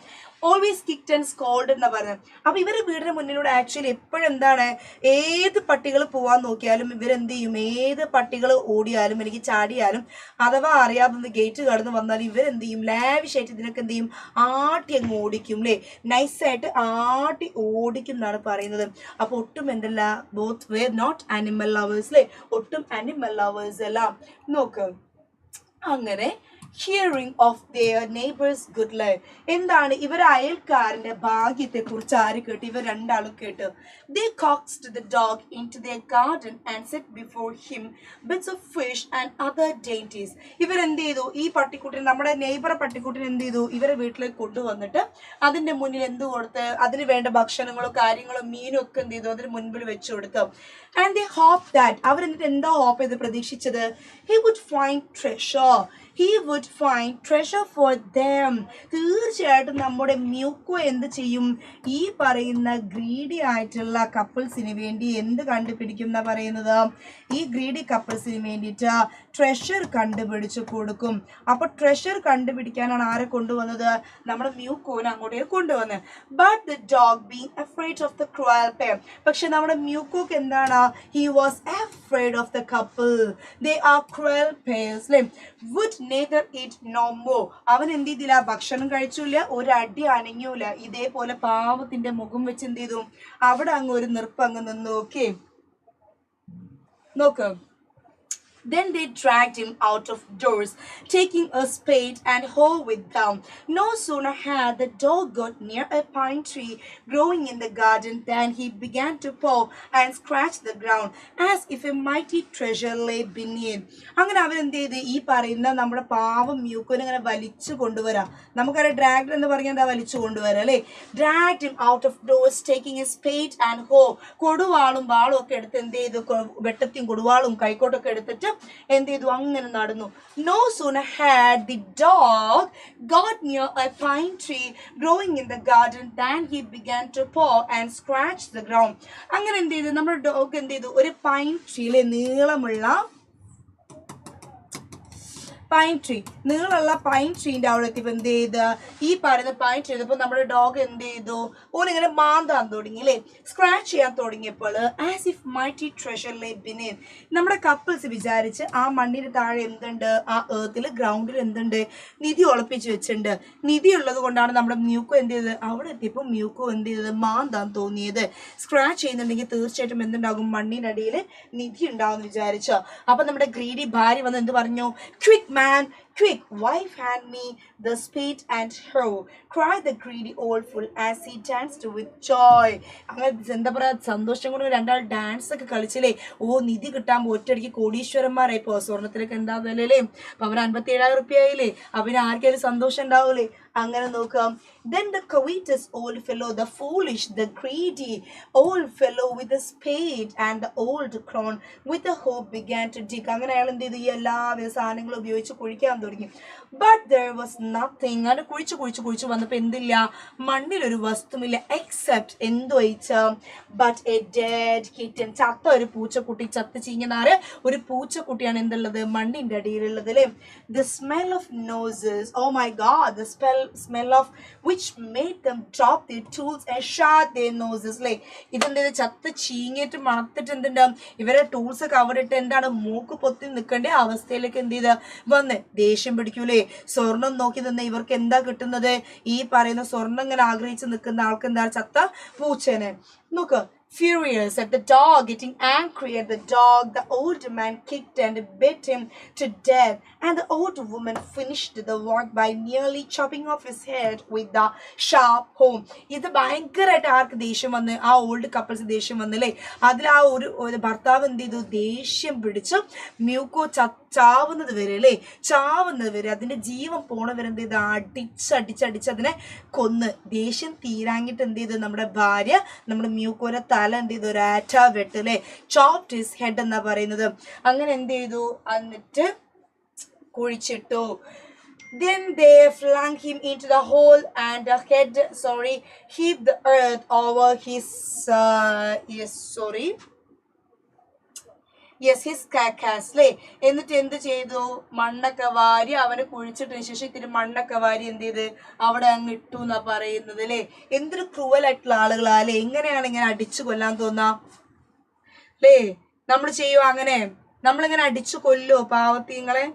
ഓൾവേസ് കിക്ഡ് ആൻഡ് സ്കോൾഡ് എന്ന് പറഞ്ഞത്. അപ്പൊ ഇവര് വീടിന് മുന്നിലൂടെ ആക്ച്വലി എപ്പോഴും എന്താണ്, ഏത് പട്ടികൾ പോവാൻ നോക്കിയാലും ഇവരെന്ത് ചെയ്യും, ഏത് പട്ടികൾ ഓടിയാലും എനിക്ക് ചാടിയാലും അഥവാ അറിയാതെ ഗേറ്റ് കടന്ന് വന്നാലും ഇവരെന്ത് ചെയ്യും, ലാവിഷായിട്ട് ഇതിനൊക്കെ എന്ത് ചെയ്യും, ആട്ടി അങ്ങ് ഓടിക്കും അല്ലേ, നൈസായിട്ട് ആട്ടി ഓടിക്കും എന്നാണ് പറയുന്നത്. അപ്പൊ ഒട്ടും എന്തല്ല, both way not animal lovers അല്ലേ, ഒട്ടും ആനിമൽ ലവേഴ്സ് എല്ലാം. നോക്ക്, അങ്ങനെ hearing of their neighbor's good life. എന്താണ് ഇവർ അയൽക്കാരന്റെ ഭാഗ്യത്തെ കുറിച്ച് ആര് കേട്ട്? ഇവർ രണ്ടാളും കേട്ട്. They coaxed the dog into their garden and set before him bits of fish and other dainties. ഇവർ എന്ത് ചെയ്തു? ഈ പട്ടിക്കുട്ടിനെ, നമ്മുടെ നെയ്ബർ പട്ടിക്കുട്ടിനെ എന്ത് ചെയ്തു? ഇവരെ വീട്ടിലേക്ക് കൊണ്ടുവന്നിട്ട് അതിന്റെ മുന്നിൽ എന്ത് കൊടുത്ത്, അതിന് വേണ്ട ഭക്ഷണങ്ങളോ കാര്യങ്ങളോ മീനും ഒക്കെ എന്ത് ചെയ്തു അതിന് മുൻപിൽ വെച്ചു കൊടുത്തു. And they hoped that, അവർ എന്നിട്ട് എന്താ ഹോപ്പ് ചെയ്ത് പ്രതീക്ഷിച്ചത്? He would find treasure. He would find treasure for them. തീർച്ചയായിട്ടും നമ്മുടെ മ്യൂക്കോ എന്ത് ചെയ്യും? ഈ പറയുന്ന ഗ്രീഡി ആയിട്ടുള്ള കപ്പിൾസിന് വേണ്ടി എന്ത് കണ്ടുപിടിക്കും എന്നാ പറയുന്നത്? ഈ ഗ്രീഡി കപ്പിൾസിന് വേണ്ടിയിട്ട് ട്രഷർ കണ്ടുപിടിച്ച് കൊടുക്കും. അപ്പൊ ട്രഷർ കണ്ടുപിടിക്കാനാണ് ആരെ കൊണ്ടുവന്നത്? നമ്മുടെ മ്യൂക്കോനെ അങ്ങോട്ടേക്ക് കൊണ്ടുവന്നത്. But the dog being afraid of the cruel pair, പക്ഷെ നമ്മുടെ മ്യൂക്കോക്ക് എന്താണ്? He was afraid of the couple. They are cruel pairs. Would neither eat nor more. അവൻ എന്ത് ചെയ്തില്ല? ഭക്ഷണം കഴിച്ചില്ല, ഒരടി അനങ്ങിയൂല. ഇതേപോലെ പാവത്തിന്റെ മുഖം വെച്ച് എന്ത് ചെയ്തു? അവിടെ അങ്ങ് ഒരു നിർപ്പ് അങ്ങ് നിന്നു. ഓക്കെ, നോക്ക്. Then they dragged him out of doors, taking a spade and hoe with them. No sooner had the dog got near a pine tree growing in the garden than he began to paw and scratch the ground as if a mighty treasure lay beneath. അങ്ങനെ അവരെന്ത് ചെയ്ത്? ഈ പറയുന്ന നമ്മുടെ പാവം മ്യൂക്കോനെ ഇങ്ങനെ വലിച്ചു കൊണ്ടുവരാം. നമുക്കറിയാം ഡ്രാഗ്ഡ് എന്ന് പറഞ്ഞാൽ എന്താ? വലിച്ചു കൊണ്ടുവരാം അല്ലേ? Dragged him out of doors, taking a spade and hoe. കൊടുവാളും വാളും ഒക്കെ എടുത്ത് എന്ത് ചെയ്തു? വെട്ടത്തിയും കൊടുവാളും കൈക്കോട്ടൊക്കെ എടുത്തിട്ട് എന്ത് ചെയ്തു? അങ്ങനെ നടന്നു. No sooner had the dog got near a pine tree growing in the garden than he began to paw and scratch the ground. അങ്ങനെ എന്ത് ചെയ്തു? നമ്മുടെ ഡോഗ് എന്ത് ചെയ്തു? ഒരു പൈൻ ട്രീയിലെ നീളമുള്ള പൈൻ ട്രീ, നീളമുള്ള പൈൻ ട്രീന്റെ അവിടെ എത്തിയപ്പോൾ എന്ത് ചെയ്ത്? ഈ പറയുന്ന പൈൻ ട്രീ ചെയ്തപ്പോൾ നമ്മുടെ ഡോഗ് എന്ത് ചെയ്തു? ഓനിങ്ങനെ മാന്താൻ തുടങ്ങി അല്ലേ? സ്ക്രാച്ച് ചെയ്യാൻ തുടങ്ങിയപ്പോൾ as if mighty treasure lay beneath, നമ്മുടെ കപ്പിൾസ് വിചാരിച്ച് ആ മണ്ണിന് താഴെ എന്തുണ്ട്? ആ ഏർത്തിൽ ഗ്രൗണ്ടിൽ എന്തുണ്ട്? നിധി ഒളിപ്പിച്ച് വെച്ചിട്ടുണ്ട്. നിധി ഉള്ളത് കൊണ്ടാണ് നമ്മുടെ മ്യൂക്കോ എന്ത് ചെയ്തത്? അവിടെ എത്തിയപ്പോൾ മ്യൂക്കോ എന്ത് ചെയ്തത്? മാന്താൻ തോന്നിയത്. സ്ക്രാച്ച് ചെയ്യുന്നുണ്ടെങ്കിൽ തീർച്ചയായിട്ടും എന്തുണ്ടാകും? മണ്ണിനടിയിൽ നിധി ഉണ്ടാവും എന്ന് വിചാരിച്ചോ. അപ്പൊ നമ്മുടെ ഗ്രീഡി ഭാര്യ വന്ന് എന്ത് പറഞ്ഞു? Quick man, quick, wife, hand me the spade and hoe, cried the greedy old fool as he danced with joy. അങ്ങനെ എന്താ പറയാ, സന്തോഷം കൊണ്ട് രണ്ടാൾ ഡാൻസ് ഒക്കെ കളിച്ചില്ലേ? ഓ, നിധി കിട്ടാൻ ഒറ്റയടിക്ക് കോടീശ്വരന്മാരായി. ഇപ്പോ സ്വർണത്തിലൊക്കെ എന്താ വിലല്ലേ? അപ്പൊ അവന് 57,000 റുപ്യ ആയില്ലേ? അവന് ആർക്കെങ്കിലും സന്തോഷം ഉണ്ടാവൂലേ? അങ്ങനെ നോക്കാം. Then the covetous old fellow, the foolish, the greedy old fellow with the spade and the old crown with the hoe began to dig. അങ്ങനെ അയാൾ എന്ത് ചെയ്തു? ഈ എല്ലാവിധ സാധനങ്ങളും ഉപയോഗിച്ച് കുഴിക്കാൻ തുടങ്ങി. But there was nothing. അങ്ങനെ കുഴിച്ച് വന്നപ്പോ എന്തില്ല? മണ്ണിലൊരു വസ്തുമില്ല. എക്സെപ്റ്റ് എന്തൊഴിച്ച but a dead kitten. ചത്ത ഒരു പൂച്ചക്കുട്ടി. ചത്ത് ചീഞ്ഞനാറ് ഒരു പൂച്ചക്കുട്ടിയാണ് എന്തുള്ളത്? മണ്ണിന്റെ അടിയിലുള്ളത് അല്ലേ? The smell of noses, oh my god, the smell of which made them drop their tools and shut their noses. അല്ലേ? ഇതെന്താ? ചത്ത് ചീങ്ങിട്ട് മണത്തിട്ട് എന്തുണ്ടാവും? ഇവരെ ടൂൾസ് ഒക്കെ അവിടെ ഇട്ട് എന്താണ്? മൂക്ക് പൊത്തി നിൽക്കേണ്ട അവസ്ഥയിലേക്ക് എന്ത് ചെയ്ത വന്ന് ദേഷ്യം പിടിക്കൂലേ? സ്വർണം നോക്കി നിന്ന് ഇവർക്ക് എന്താ കിട്ടുന്നത്? ഈ പറയുന്ന സ്വർണം ഇങ്ങനെ ആഗ്രഹിച്ച് നിൽക്കുന്ന ആൾക്ക് എന്താ? ചത്ത പൂച്ചനെ. നോക്ക്. Furious at the dog, getting angry at the dog, the old man kicked and bit him to death, and the old woman finished the work by nearly chopping off his head with the sharp hoe. ഇത് ഭയങ്കരമായിട്ട് ആർക്ക് ദേഷ്യം വന്ന്? ആ ഓൾഡ് കപ്പിൾസ് ദേഷ്യം വന്നല്ലേ? അതിൽ ആ ഒരു ഭർത്താവ് എന്ത് ചെയ്തു? ദേഷ്യം പിടിച്ചു മ്യൂക്കോ ചാവുന്നത് വരെ അല്ലേ? ചാവുന്നത് വരെ, അതിന്റെ ജീവൻ പോണ വരെ എന്ത് ചെയ്ത്? അടിച്ചടിച്ച് അതിനെ കൊന്ന്. ദേഷ്യം തീരാങ്ങിട്ട് എന്ത് ചെയ്തു? നമ്മുടെ ഭാര്യ നമ്മുടെ മ്യൂക്കോനെ തല എന്ത് ചെയ്തു? ഒരു ആറ്റ വെട്ടല്ലേ? ചോപ്ഡ് ഹിസ് ഹെഡ് എന്നാ പറയുന്നത്. അങ്ങനെ എന്ത് ചെയ്തു? എന്നിട്ട് കുഴിച്ചിട്ടു. Then they flung him into the hole and heaped the earth over his his carcass. എന്നിട്ട് എന്ത് ചെയ്തു? മണ്ണൊക്കെ വാരി അവനെ കുഴിച്ചിട്ടതിന് ശേഷം ഇത്തിരി മണ്ണൊക്കെ വാരി എന്ത് ചെയ്ത് അവിടെ അങ്ങ് ഇട്ടു എന്നാ പറയുന്നത് അല്ലേ? എന്തൊരു ക്രൂവൽ ആയിട്ടുള്ള ആളുകളാ അല്ലേ? എങ്ങനെയാണ് ഇങ്ങനെ അടിച്ചു കൊല്ലാൻ തോന്നാ അല്ലേ? നമ്മൾ ചെയ്യുവോ അങ്ങനെ? നമ്മളിങ്ങനെ അടിച്ചു കൊല്ലോ പാവത്തിങ്ങളെ?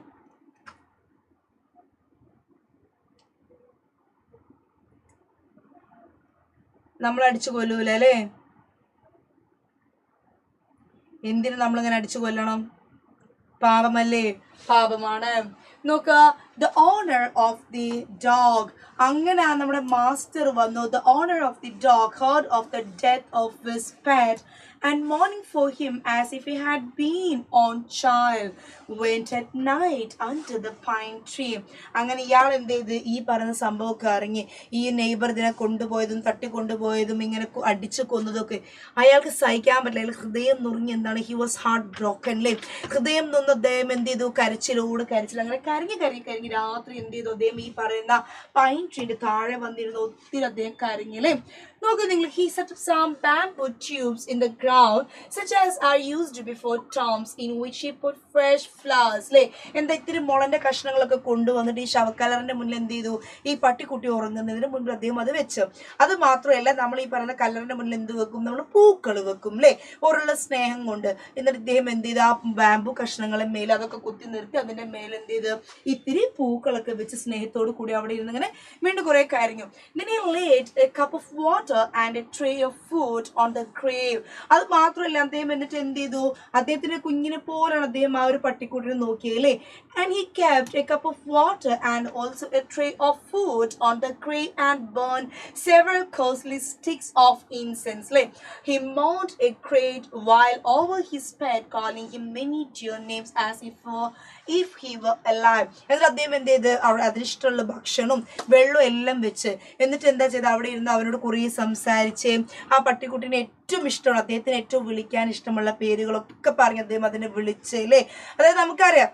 നമ്മൾ അടിച്ചു കൊല്ലൂല അല്ലേ? എന്തിനു നമ്മളിങ്ങനെ അടിച്ചു കൊല്ലണം? പാവമല്ലേ? പാപമാണ്. നോക്ക, the owner of the dog, അങ്ങനെ നമ്മുടെ മാസ്റ്റർ വന്നു. The owner of the dog heard of the death of his pet and mourning for him as if he had been on child went at night under the pine tree. അങ്ങനെ ഇയാൾ എന്ത് ചെയ്ത് ഈ പറയുന്ന സംഭവമൊക്കെ അറിഞ്ഞ് ഈ നെയ്ബർ ഇതിനെ കൊണ്ടുപോയതും തട്ടിക്കൊണ്ടുപോയതും ഇങ്ങനെ അടിച്ചു കൊന്നതൊക്കെ അയാൾക്ക് സഹിക്കാൻ പറ്റില്ല. ഹൃദയം നുറുങ്ങി. എന്താണ്, ഹി വാസ് ഹാർട്ട് ബ്രോക്കൻ അല്ലേ. ഹൃദയം നൊന്ന് അദ്ദേഹം എന്ത് ചെയ്തു, കരച്ചിൽ അങ്ങനെ കരഞ്ഞ് രാത്രി എന്ത് ചെയ്തു, അദ്ദേഹം ഈ പറയുന്ന പൈൻ ട്രീന്റെ താഴെ വന്നിരുന്നു. ഒത്തിരി അദ്ദേഹം കരഞ്ഞല്ലേ. നോക്കൂ നിങ്ങൾ, he set up some bamboo tubes in the ground such as are used before tombs in which he put fresh flowers. അല്ലേ, എന്താ ഇത്തിരി മുളന്റെ കഷ്ണങ്ങളൊക്കെ കൊണ്ടുവന്നിട്ട് ഈ ശവക്കലറിന്റെ മുന്നിൽ എന്ത് ചെയ്തു, ഈ പട്ടിക്കുട്ടി ഉറങ്ങുന്നതിന് മുൻപ് അദ്ദേഹം അത് വെച്ചു. അത് മാത്രമല്ല, നമ്മൾ ഈ പറയുന്ന കല്ലറിന്റെ മുന്നിൽ എന്ത് വെക്കും, നമ്മൾ പൂക്കൾ വെക്കും അല്ലേ, ഓരുള്ള സ്നേഹം കൊണ്ട്. എന്നിട്ട് ഇദ്ദേഹം എന്ത് ചെയ്ത് ആ ബാമ്പു കഷ്ണങ്ങളെ മേലെ അതൊക്കെ കുത്തി നിർത്തി അതിന്റെ മേലെ എന്ത് ചെയ്ത് ഇത്തിരി പൂക്കളൊക്കെ വെച്ച് സ്നേഹത്തോടു കൂടി അവിടെ ഇരുന്ന് ഇങ്ങനെ വീണ്ടും കുറെ കാര്യങ്ങൾ. Then he laid a cup of water and a tray of food on the grave. അത് മാത്രമല്ല, അദ്ദേഹം എന്നിട്ട് എന്ത് ചെയ്തു, അദ്ദേഹത്തിന്റെ കുഞ്ഞിനെ പോലാണ് അദ്ദേഹം ആ ഒരു പട്ടിക്കുട്ടിനെ നോക്കിയല്ലേ. And he kept a cup of water and also a tray of food on the grave and burned several costly sticks of incense. He mourned a great while over his pet, calling him many dear names as if he were alive. എന്നിട്ട് അദ്ദേഹം എന്ത് ചെയ്ത് അവിടെ അതിനിഷ്ടമുള്ള ഭക്ഷണവും വെള്ളവും എല്ലാം വെച്ച് എന്നിട്ട് എന്താ ചെയ്ത് അവിടെ ഇരുന്ന് അവനോട് കുറേ സംസാരിച്ച് ആ പട്ടിക്കുട്ടിനെ ഏറ്റവും ഇഷ്ടമാണ്, അദ്ദേഹത്തിന് ഏറ്റവും വിളിക്കാൻ ഇഷ്ടമുള്ള പേരുകളൊക്കെ പറഞ്ഞ് അദ്ദേഹം അതിനെ വിളിച്ച് അല്ലേ. അതായത് നമുക്കറിയാം,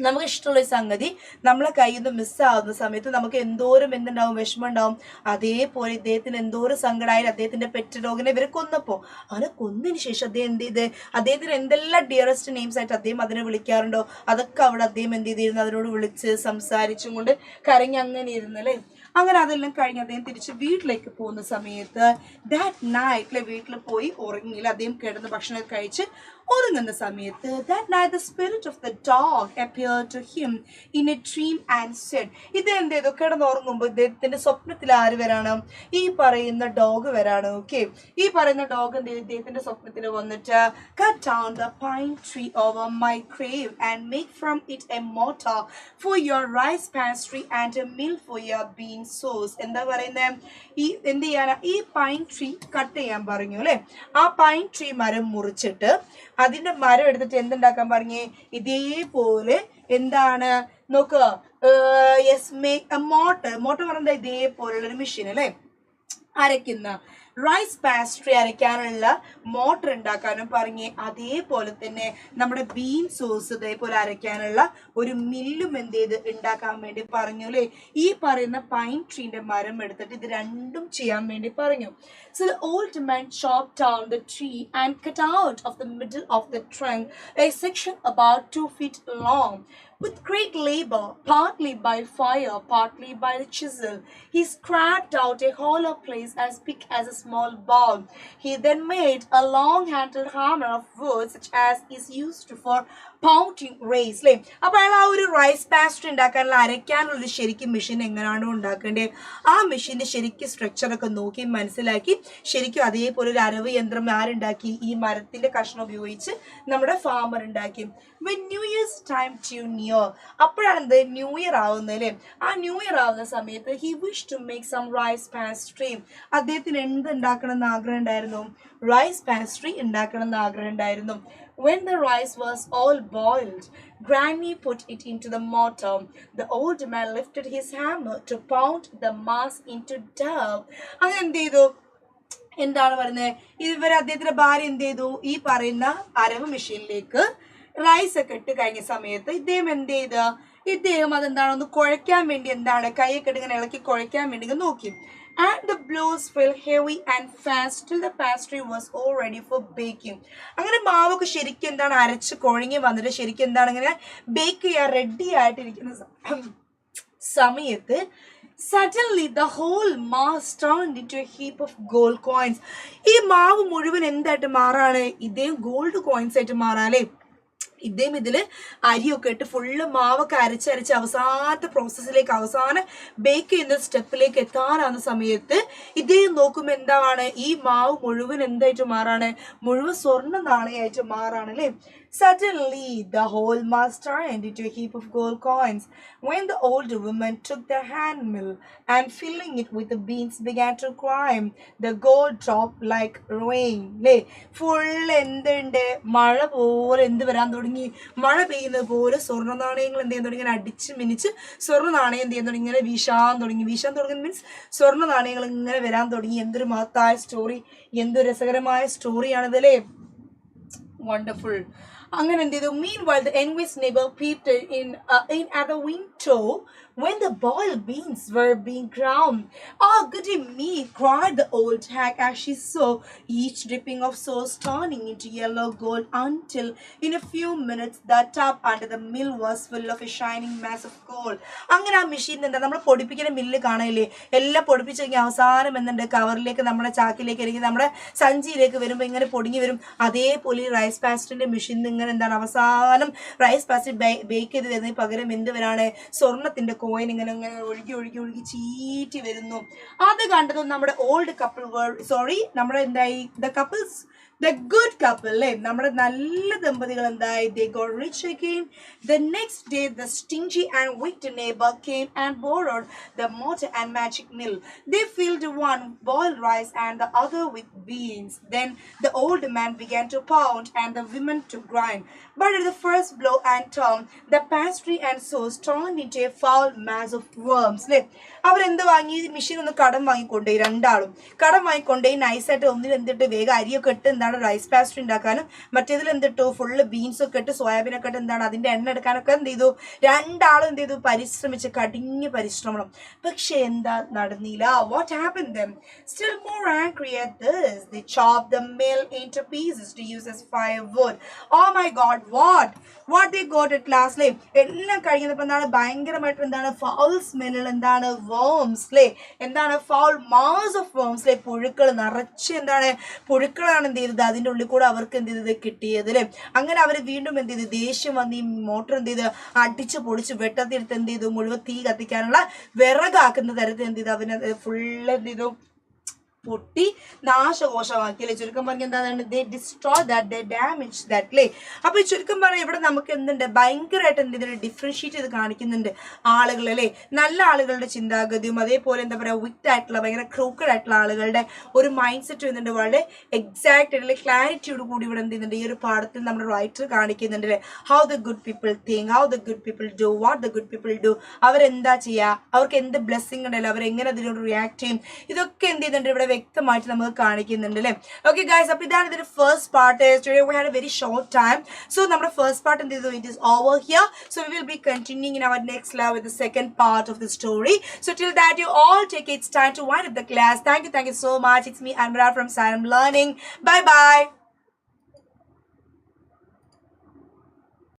നമുക്ക് ഇഷ്ടമുള്ള ഒരു സംഗതി നമ്മളെ കയ്യിൽ നിന്ന് മിസ്സാവുന്ന സമയത്ത് നമുക്ക് എന്തോരം എന്തുണ്ടാവും, വിഷമം ഉണ്ടാവും. അതേപോലെ ഇദ്ദേഹത്തിന് എന്തോരം സങ്കടമായാലും അദ്ദേഹത്തിന്റെ പെറ്റ് ഡോഗിനെ ഇവരെ കൊന്നപ്പോൾ അവനെ കൊന്നതിന് ശേഷം അദ്ദേഹം എന്ത് ചെയ്ത് അദ്ദേഹത്തിന് എന്തെല്ലാം ഡിയറസ്റ്റ് നെയിംസ് ആയിട്ട് അദ്ദേഹം അതിനെ വിളിക്കാറുണ്ടോ അതൊക്കെ അവിടെ അദ്ദേഹം എന്ത് ചെയ്തിരുന്നു, അതിനോട് വിളിച്ച് സംസാരിച്ചും കൊണ്ട് കരഞ്ഞ് അങ്ങനെ ഇരുന്നല്ലേ. അങ്ങനെ അതെല്ലാം കഴിഞ്ഞ് അദ്ദേഹം തിരിച്ച് വീട്ടിലേക്ക് പോകുന്ന സമയത്ത് ദാറ്റ് നൈറ്റിലെ വീട്ടിൽ പോയി ഉറങ്ങിയില്ല. അദ്ദേഹം കിടന്ന് ഭക്ഷണം കഴിച്ച് ഉറങ്ങുന്ന സമയത്ത് that night the spirit of the dog appeared to him in a dream and said, ഇത് എന്ത് ചെയ്തു, കിടന്നുറങ്ങുമ്പോൾ ഇദ്ദേഹത്തിന്റെ സ്വപ്നത്തിൽ ആര് വരാണ്, ഈ പറയുന്ന ഡോഗ് വരാണ്. ഓക്കെ, ഈ പറയുന്ന ഡോഗ് എന്ത് ചെയ്തു, ഇദ്ദേഹത്തിന്റെ സ്വപ്നത്തിൽ വന്നിട്ട് cut down the pine tree over my grave and make from it a mortar for your rice pastry and a mill for your bean sauce. എന്താ പറയുന്നത്, ഈ എന്ത് ചെയ്യാനാ, ഈ പൈൻ ട്രീ കട്ട് ചെയ്യാൻ പറഞ്ഞു അല്ലെ. ആ പൈൻ ട്രീ മരം മുറിച്ചിട്ട് അതിന്റെ മരം എടുത്തിട്ട് എന്തുണ്ടാക്കാൻ പറഞ്ഞേ, ഇതേപോലെ എന്താണ് നോക്കുക, യെസ് മേക്ക് എ മോട്ടർ പറയുന്നത് ഇതേപോലുള്ള ഒരു മെഷീൻ അല്ലെ, അരയ്ക്കുന്ന റൈസ് പാസ്ട്രി അരയ്ക്കാനുള്ള മോട്ടർ ഉണ്ടാക്കാനും പറഞ്ഞ് അതേപോലെ തന്നെ നമ്മുടെ ബീൻ സോസ് ഇതേപോലെ അരയ്ക്കാനുള്ള ഒരു മില്ലും എന്ത് ചെയ്ത് ഉണ്ടാക്കാൻ വേണ്ടി പറഞ്ഞു അല്ലേ. ഈ പറയുന്ന പൈൻ ട്രീന്റെ മരം എടുത്തിട്ട് ഇത് രണ്ടും ചെയ്യാൻ വേണ്ടി പറഞ്ഞു. So the old man chopped down the tree and cut out of the middle of the trunk a section about 2 feet long. With great labor, partly by fire, partly by the chisel, he scraped out a hollow place as big as a small ball. He then made a long-handled hammer of wood such as is used for pounding rice. അല്ലേ, അപ്പോൾ അയാൾ ആ ഒരു റൈസ് പാസ്ട്രി ഉണ്ടാക്കാനുള്ള അരയ്ക്കാനുള്ള ശരിക്കും മെഷീൻ എങ്ങനെയാണോ ഉണ്ടാക്കേണ്ടത് ആ മെഷീൻ്റെ ശരിക്കും സ്ട്രക്ചറൊക്കെ നോക്കി മനസ്സിലാക്കി ശരിക്കും അതേപോലെ ഒരു അരവ് യന്ത്രം ആരുണ്ടാക്കി, ഈ മരത്തിന്റെ കഷ്ണം ഉപയോഗിച്ച് നമ്മുടെ ഫാമർ ഉണ്ടാക്കി. When New Year's time drew near, അപ്പോഴാണ് എന്ത് ന്യൂ ഇയർ ആവുന്നത് അല്ലേ. ആ ന്യൂ ഇയർ ആവുന്ന സമയത്ത് he wished to make some rice pastry. അദ്ദേഹത്തിന് എന്ത് ഉണ്ടാക്കണം എന്ന് ആഗ്രഹം ഉണ്ടായിരുന്നു, റൈസ് പാസ്ട്രി ഉണ്ടാക്കണം എന്ന് ആഗ്രഹം ഉണ്ടായിരുന്നു. When the rice was all boiled, Granny put it into the mortar. The old man lifted his hammer to pound the mass into dough. അങ്ങനെ എന്ത് ചെയ്തു, എന്താണ് പറയുന്നത്, ഇവർ അദ്ദേഹത്തിന്റെ ഭാര്യ എന്ത് ചെയ്തു, ഈ പറയുന്ന അരവ് മെഷീനിലേക്ക് റൈസ് ഒക്കെ ഇട്ട് കഴിഞ്ഞ സമയത്ത് ഇദ്ദേഹം എന്ത് ചെയ്ത്, ഇദ്ദേഹം അതെന്താണ് ഒന്ന് കുഴയ്ക്കാൻ വേണ്ടി എന്താണ് കൈയൊക്കെ ഇട്ട് ഇങ്ങനെ ഇളക്കി കുഴയ്ക്കാൻ വേണ്ടി നോക്കി. And the blows fell heavy and fast till the pastry was all ready for baking. അങ്ങനെ മാവൊക്കെ ശരിക്കും എന്താണ് അരച്ച് കുഴങ്ങി വന്നിട്ട് ശരിക്കും എന്താണ് ഇങ്ങനെ ബേക്ക് ചെയ്യാൻ റെഡി ആയിട്ടിരിക്കുന്ന സമയത്ത് suddenly the whole mass turned into a heap of gold coins. ഈ മാവ് മുഴുവൻ എന്തായിട്ട് മാറാണ്, ഇതേ ഗോൾഡ് കോയിൻസ് ആയിട്ട് മാറാല്ലേ. ഇദ്ദേഹം ഇതിൽ അരിയൊക്കെ ഇട്ട് ഫുള്ള് മാവൊക്കെ അരച്ചരച്ച് അവസാനത്തെ പ്രോസസ്സിലേക്ക് അവസാനം ബേക്ക് ചെയ്യുന്ന സ്റ്റെപ്പിലേക്ക് എത്താനാകുന്ന സമയത്ത് ഇദ്ദേഹം നോക്കുമ്പോൾ എന്താണ് ഈ മാവ് മുഴുവൻ എന്തായിട്ട് മാറാണ്, മുഴുവൻ സ്വർണ്ണ നാണയമായിട്ട് മാറാണ് അല്ലേ. Suddenly, the whole mass turned into a heap of gold coins. When the old woman took the hand mill and filling it with the beans began to cry, the gold dropped like rain. Full എന്തുണ്ട്, മഴ പോലെ എന്ത് വരാൻ തുടങ്ങി, മഴ പെയ്യുന്നത് പോലെ സ്വർണ്ണ നാണയങ്ങൾ എന്ത് ചെയ്യാൻ തുടങ്ങി, ഇങ്ങനെ അടിച്ച് മിനിച്ച് സ്വർണ്ണ നാണയം എന്ത് ചെയ്യാൻ തുടങ്ങി, ഇങ്ങനെ വീശാൻ തുടങ്ങി മീൻസ് സ്വർണ്ണ നാണയങ്ങൾ ഇങ്ങനെ വരാൻ തുടങ്ങി. എന്തൊരു മഹത്തായ സ്റ്റോറി, എന്തൊരു രസകരമായ സ്റ്റോറിയാണിതല്ലേ. വണ്ടർഫുൾ. അങ്ങനെ എന്ത് ചെയ്തു, meanwhile the envious neighbor peeped in at the window when the boiled beans were being ground. "Oh, goody me," cried the old hag as she saw each dripping of sauce turning into yellow gold until in a few minutes the tub under the mill was full of a shining mass of gold. അങ്ങനെ ആ മെഷീൻ എന്താ, നമ്മൾ പൊടിപ്പിക്കുന്ന മില്ല് കാണാനില്ലേ, എല്ലാം പൊടിപ്പിച്ച് കഴിഞ്ഞാൽ അവസാനം എന്തുണ്ട്, കവറിലേക്ക് നമ്മുടെ ചാക്കിലേക്ക് അല്ലെങ്കിൽ നമ്മുടെ സഞ്ചിയിലേക്ക് വരുമ്പോൾ ഇങ്ങനെ പൊടിഞ്ഞു വരും. അതേപോലെ റൈസ് പാസ്റ്ററിന്റെ മെഷീൻ ഇങ്ങനെ എന്താണ് അവസാനം റൈസ് പാസ്റ്റർ ബേക്ക് ചെയ്ത് വരുന്നതിന് പകരം എന്ത് വരാണ്, സ്വർണത്തിന്റെ കോയിൻ ഇങ്ങനെ ഇങ്ങനെ ഒഴുകി ഒഴുകി ഒഴുകി ചീറ്റി വരുന്നു. അത് കണ്ടതും നമ്മുടെ ഓൾഡ് കപ്പിൾ നമ്മുടെ എന്തായി, the good couple അല്ലേ, നമ്മുടെ നല്ല ദമ്പതികൾ എന്തായി, they got rich again. The next day the stingy and wicked neighbor came and borrowed the mortar and magic mill. They filled one boiled rice and the other with beans. Then the old man began to pound and the women to grind. But at the first blow and turn, the pastry and sauce turned into a foul mass of worms. അല്ലേ, അവരെന്ത് വാങ്ങി, മെഷീൻ ഒന്ന് കടം വാങ്ങിക്കൊണ്ടേ, രണ്ടാളും കടം വാങ്ങിക്കൊണ്ടേ നൈസായിട്ട് ഒന്നിൽ എന്തിട്ട് വേഗം അരിയൊക്കെ ഇട്ട് എന്താണ് റൈസ് പാസ്റ്ററി ഉണ്ടാക്കാനും മറ്റേതിൽ എന്തിട്ടു ഫുള്ള് ബീൻസ് ഒക്കെ ഇട്ട് സോയാബീനൊക്കെ ഇട്ട് എന്താണ് അതിന്റെ എണ്ണ എടുക്കാനൊക്കെ എന്ത് ചെയ്തു, രണ്ടാളും എന്ത് ചെയ്തു, പരിശ്രമിച്ച് കഠിന പരിശ്രമണം. പക്ഷെ എന്താ നടന്നില്ല. What happened then? Still more angry at this, they chopped the mill into pieces to use as firewood. Oh my god, what they got at last. എല്ലാം കഴിയുന്നപ്പോൾ എന്താണ് ഭയങ്കരമായിട്ട് എന്താണ് ഫൗൾ സ്മെല്ലുകൾ, എന്താണ് worms എന്താണ് ഫൗൾ മാസ് ഓഫ് worms പുഴുക്കൾ നിറച്ച് എന്താണ് പുഴുക്കളാണ് എന്ത് ചെയ്തത് അതിൻ്റെ ഉള്ളിൽ കൂടെ അവർക്ക് എന്ത് ചെയ്തത് കിട്ടിയത് അല്ലേ. അങ്ങനെ അവർ വീണ്ടും എന്ത് ചെയ്തു, ദേഷ്യം വന്ന് ഈ മോട്ടർ എന്ത് ചെയ്ത് അടിച്ച് പൊളിച്ച് വെട്ടത്തിയെടുത്ത് എന്ത് ചെയ്തു, മുഴുവൻ തീ കത്തിക്കാനുള്ള വിറകാക്കുന്ന തരത്തിൽ എന്ത് ചെയ്തു, അവന് ഫുള്ള് എന്ത് ചെയ്തു, പൊട്ടി നാശകോശമാക്കി അല്ലേ. ചുരുക്കം പറഞ്ഞ എന്താണ്, they destroy that, they damage that അല്ലേ. അപ്പോൾ ചുരുക്കം പറഞ്ഞാൽ ഇവിടെ നമുക്ക് എന്തുണ്ട്, ഭയങ്കരമായിട്ട് എന്ത് ഇതിനെ ഡിഫറൻഷിയേറ്റ് ചെയ്ത് കാണിക്കുന്നുണ്ട് ആളുകൾ അല്ലേ. നല്ല ആളുകളുടെ ചിന്താഗതിയും അതേപോലെ എന്താ പറയുക വിക്റ്റ് ആയിട്ടുള്ള ഭയങ്കര ക്രൂക്കഡ് ആയിട്ടുള്ള ആളുകളുടെ ഒരു മൈൻഡ് സെറ്റ് വരുന്നുണ്ട്. വളരെ എക്സാക്റ്റ് ആയിട്ടുള്ള ക്ലാരിറ്റിയോട് കൂടി ഇവിടെ എന്ത് ചെയ്യുന്നുണ്ട്, ഈ ഒരു പാഠത്തിൽ നമ്മുടെ റൈറ്റർ കാണിക്കുന്നുണ്ട് അല്ലേ. How the good people think, how the good people do, what the good people do, അവരെന്താ ചെയ്യുക, അവർക്ക് എന്ത് ബ്ലെസ്സിങ് ഉണ്ടല്ലോ, അവരെങ്ങനെ അതിനോട് റിയാക്ട് ചെയ്യും, ഇതൊക്കെ എന്ത് ചെയ്യുന്നുണ്ട് ഇവിടെ വ്യക്തമായിട്ട് നമുക്ക് കാണിക്കുന്നുണ്ട് അല്ലേ. ഓക്കെ ഗൈസ്, അപ്പോൾ ഇതാണ് ഇതിന്റെ first part. Today we had a very short time. So നമ്മുടെ ഫസ്റ്റ് പാർട്ട് എന്ത് ചെയ്തു, it is over here. So we will be continuing in our next level with the second part of the story. So till that you all take it's time to wind up the class. Thank you so much. It's me Anwar from Xylem Learning. Bye bye.